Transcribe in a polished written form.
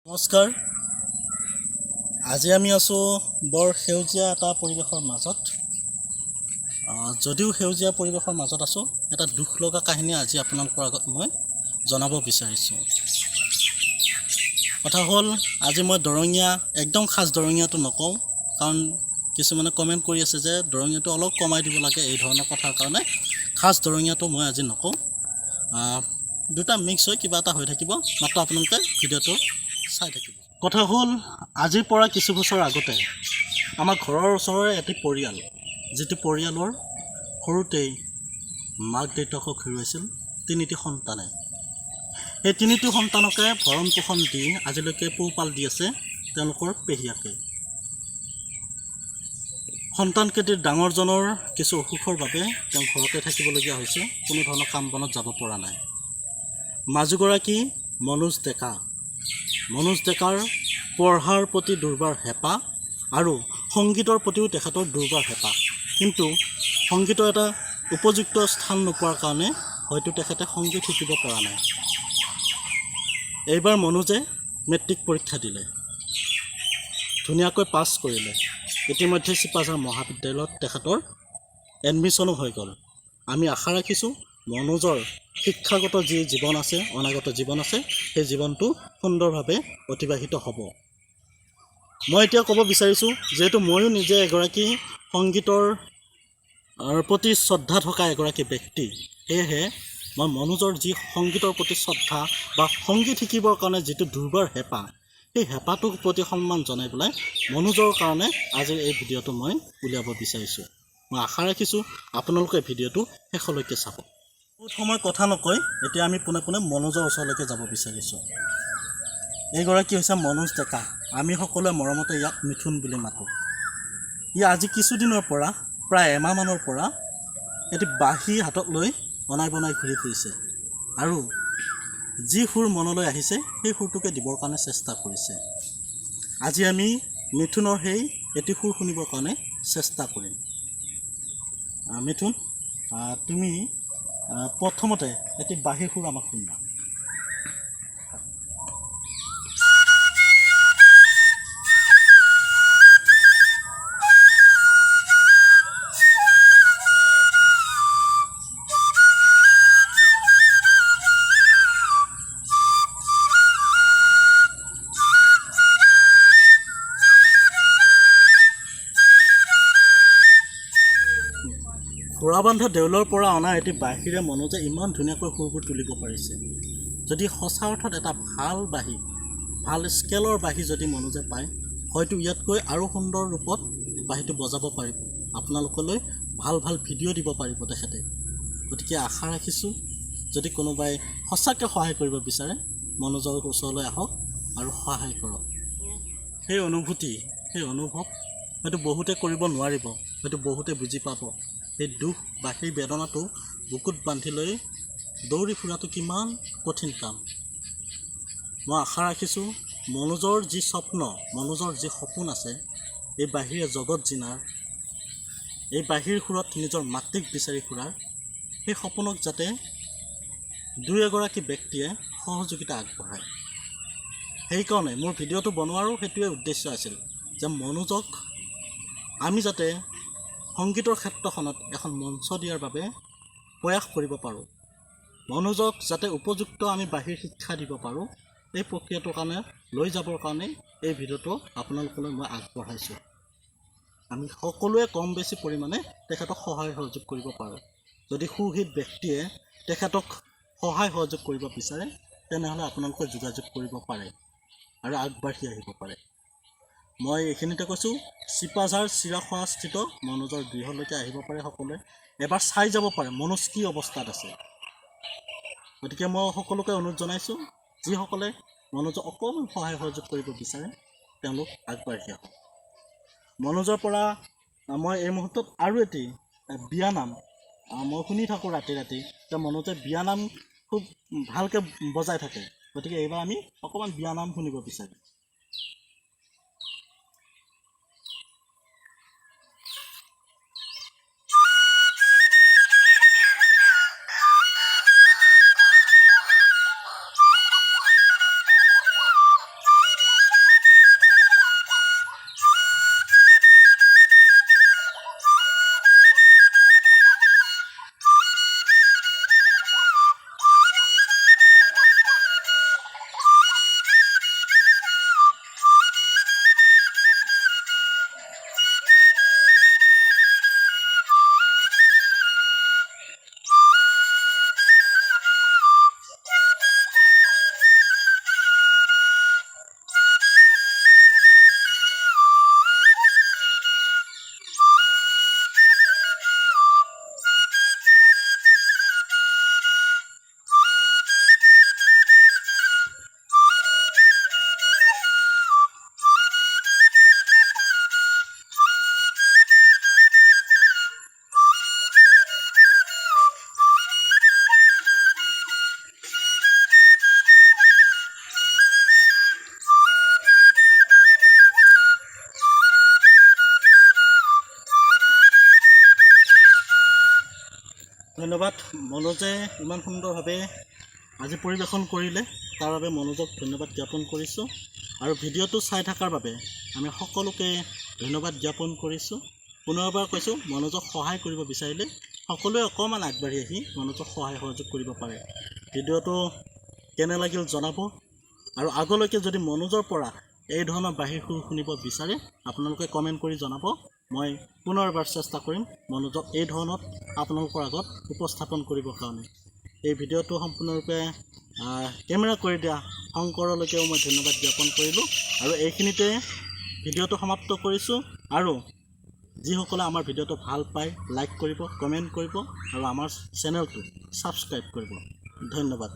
নমস্কাৰ। আজি আমি আছোঁ বৰ সেউজীয়া এটা পৰিৱেশৰ মাজত। যদিও সেউজীয়া পৰিৱেশৰ মাজত আছোঁ, এটা দুখ লগা কাহিনী আজি আপোনালোকৰ আগত মই জনাব বিচাৰিছোঁ। কথা হ'ল, আজি মই দৰঙীয়া একদম খাছ দৰঙীয়াটো নকওঁ, কাৰণ কিছুমানে কমেণ্ট কৰি আছে যে দৰঙীয়াটো অলপ কমাই দিব লাগে এই ধৰণৰ কথাৰ কাৰণে। খাছ দৰঙীয়াটো মই আজি নকওঁ, দুটা মিক্স হৈ কিবা এটা হৈ থাকিব, মাত্ৰ আপোনালোকে ভিডিঅ'টো চাই থাকিব। কথা হ'ল, আজিৰ পৰা কিছু বছৰ আগতে আমাৰ ঘৰৰ ওচৰৰে এটি পৰিয়াল, যিটো পৰিয়ালৰ সৰুতেই মাক দেউতাকক হেৰুৱাইছিল তিনিটি সন্তানে। এই তিনিটি সন্তানকে ভৰণ পোষণ দি আজিলৈকে পোহপাল দি আছে তেওঁলোকৰ পেহীয়াকে। সন্তানকেইটিৰ ডাঙৰজনৰ কিছু অসুখৰ বাবে তেওঁ ঘৰতে থাকিবলগীয়া হৈছে, কোনো ধৰণৰ কাম বনত যাব পৰা নাই। মাজুগৰাকী মনোজ ডেকাৰ পঢ়াৰ প্ৰতি দুৰ্বাৰ হেঁপাহ আৰু সংগীতৰ প্ৰতিও তেখেতৰ দুৰ্বাৰ হেঁপাহ, কিন্তু সংগীতৰ এটা উপযুক্ত স্থান নোপোৱাৰ কাৰণে হয়তো তেখেতে সংগীত শিকিব পৰা নাই। এইবাৰ মনোজে মেট্ৰিক পৰীক্ষা দিলে, ধুনীয়াকৈ পাছ কৰিলে। ইতিমধ্যে চিপাঝাৰ মহাবিদ্যালয়ত তেখেতৰ এডমিশ্যনো হৈ গ'ল। আমি আশা ৰাখিছোঁ মনোজৰ শিক্ষাগত যি জীৱন আছে, অনাগত জীৱন আছে, সেই জীৱনটো সুন্দৰভাৱে অতিবাহিত হ'ব। মই এতিয়া ক'ব বিচাৰিছোঁ, যিহেতু ময়ো নিজে এগৰাকী সংগীতৰ প্ৰতি শ্ৰদ্ধা থকা এগৰাকী ব্যক্তি, সেয়েহে মই মনোজৰ যি সংগীতৰ প্ৰতি শ্ৰদ্ধা বা সংগীত শিকিবৰ কাৰণে যিটো দুৰ্বাৰ হেঁপাহ, সেই হেঁপাহটোৰ প্ৰতি সন্মান জনাই পেলাই মনোজৰ কাৰণে আজিৰ এই ভিডিঅ'টো মই উলিয়াব বিচাৰিছোঁ। মই আশা ৰাখিছোঁ আপোনালোকে ভিডিঅ'টো শেষলৈকে চাব। বহুত সময় কথা নকৈ এতিয়া আমি পোনে পোনে মনোজৰ ওচৰলৈকে যাব বিচাৰিছোঁ। এইগৰাকী হৈছে মনোজ ডেকা। আমি সকলোৱে মৰমতে ইয়াক মিথুন বুলি মাতোঁ। ই আজি কিছুদিনৰ পৰা, প্ৰায় এমাহমানৰ পৰা এটি বাঁহী হাতত লৈ অনাই বনাই ঘূৰি ফুৰিছে আৰু যি সুৰ মনলৈ আহিছে সেই সুৰটোকে দিবৰ কাৰণে চেষ্টা কৰিছে। আজি আমি মিথুনৰ সেই এটি সুৰ শুনিবৰ কাৰণে চেষ্টা কৰিম। মিথুন, তুমি প্ৰথমতে এটি বাঁহী সুৰ আমাক শুনা। ঘোঁৰাবান্ধা দেউলৰ পৰা অনা এটি বাঁহীৰে মনোজে ইমান ধুনীয়াকৈ সুৰবোৰ তুলিব পাৰিছে। যদি সঁচা অৰ্থত এটা ভাল বাঁহী, ভাল স্কেলৰ বাঁহী যদি মনোজে পায়, হয়তো ইয়াতকৈ আৰু সুন্দৰ ৰূপত বাঁহীটো বজাব পাৰিব, আপোনালোকলৈ ভাল ভাল ভিডিঅ' দিব পাৰিব তেখেতে। গতিকে আশা ৰাখিছোঁ, যদি কোনোবাই সঁচাকৈ সহায় কৰিব বিচাৰে, মনোজৰ ওচৰলৈ আহক আৰু সহায় কৰক। সেই অনুভূতি, সেই অনুভৱ হয়তো বহুতে কৰিব নোৱাৰিব, হয়তো বহুতে বুজি পাব। সেই দুখ বা সেই বেদনাটো বুকুত বান্ধি লৈ দৌৰি ফুৰাটো কিমান কঠিন কাম। মই আশা ৰাখিছোঁ মনোজৰ যি স্বপ্ন, মনোজৰ যি সপোন আছে, এই বাঁহীৰে জগত জিনাৰ, এই বাঁহীৰ সুৰত নিজৰ মাতৃক বিচাৰি ফুৰাৰ, সেই সপোনক যাতে দুই এগৰাকী ব্যক্তিয়ে সহযোগিতা আগবঢ়ায়। সেইকাৰণে মোৰ ভিডিঅ'টো বনোৱাৰো সেইটোৱে উদ্দেশ্য আছিল যে মনোজক আমি যাতে সংগীতৰ ক্ষেত্ৰখনত এখন মঞ্চ দিয়াৰ বাবে প্ৰয়াস কৰিব পাৰোঁ, মনোজক যাতে উপযুক্ত আমি বাঁহীৰ শিক্ষা দিব পাৰোঁ, এই প্ৰক্ৰিয়াটোৰ কাৰণে লৈ যাবৰ কাৰণে এই ভিডিঅ'টো আপোনালোকলৈ মই আগবঢ়াইছোঁ। আমি সকলোৱে কম বেছি পৰিমাণে তেখেতক সহায় সহযোগ কৰিব পাৰোঁ। যদি সুহিত ব্যক্তিয়ে তেখেতক সহায় সহযোগ কৰিব বিচাৰে, তেনেহ'লে আপোনালোকে যোগাযোগ কৰিব পাৰে আৰু আগবাঢ়ি আহিব পাৰে। মই এইখিনিতে কৈছোঁ, চিপাঝাৰ চিৰাখোৱাস্থিত মনোজৰ গৃহলৈকে আহিব পাৰে সকলোৱে, এবাৰ চাই যাব পাৰে মনোজ কি অৱস্থাত আছে। গতিকে মই সকলোকে অনুৰোধ জনাইছোঁ, যিসকলে মনোজক অকণমান সহায় সহযোগ কৰিব বিচাৰে, তেওঁলোক আগবাঢ়ি আহক। মনোজৰ পৰা মই এই মুহূৰ্তত আৰু এটি বিয়ানাম মই শুনি থাকোঁ ৰাতি ৰাতি, যে মনোজে বিয়ানাম খুব ভালকৈ বজাই থাকে। গতিকে এইবাৰ আমি অকণমান বিয়ানাম শুনিব বিচাৰিম। ধন্যবাদ মনোজে ইমান সুন্দৰভাৱে আজি পৰিৱেশন কৰিলে তাৰ বাবে মনোজক ধন্যবাদ জ্ঞাপন কৰিছোঁ আৰু ভিডিঅ'টো চাই থকাৰ বাবে আমি সকলোকে ধন্যবাদ জ্ঞাপন কৰিছোঁ। পুনৰবাৰ কৈছোঁ মনোজক সহায় কৰিব বিচাৰিলে সকলোৱে অকণমান আগবাঢ়ি আহি মনোজক সহায় সহযোগ কৰিব পাৰে। ভিডিঅ'টো কেনে লাগিল জনাব আৰু আগলৈকে যদি মনোজৰ পৰা এই ধৰণৰ বাঁহীৰ সুৰ শুনিব বিচাৰে আপোনালোকে কমেণ্ট কৰি জনাব। মই পুনৰবাৰ চেষ্টা কৰিম মনোজক এই ধৰণত আপোনালোকৰ আগত উপস্থাপন কৰিবৰ কাৰণে। এই ভিডিঅ'টো সম্পূৰ্ণৰূপে কেমেৰা কৰি দিয়া শংকৰলৈকেও মই ধন্যবাদ জ্ঞাপন কৰিলোঁ আৰু এইখিনিতে ভিডিঅ'টো সমাপ্ত কৰিছোঁ। আৰু যিসকলে আমাৰ ভিডিঅ'টো ভাল পায় লাইক কৰিব, কমেণ্ট কৰিব আৰু আমাৰ চেনেলটো ছাবস্ক্ৰাইব কৰিব। ধন্যবাদ।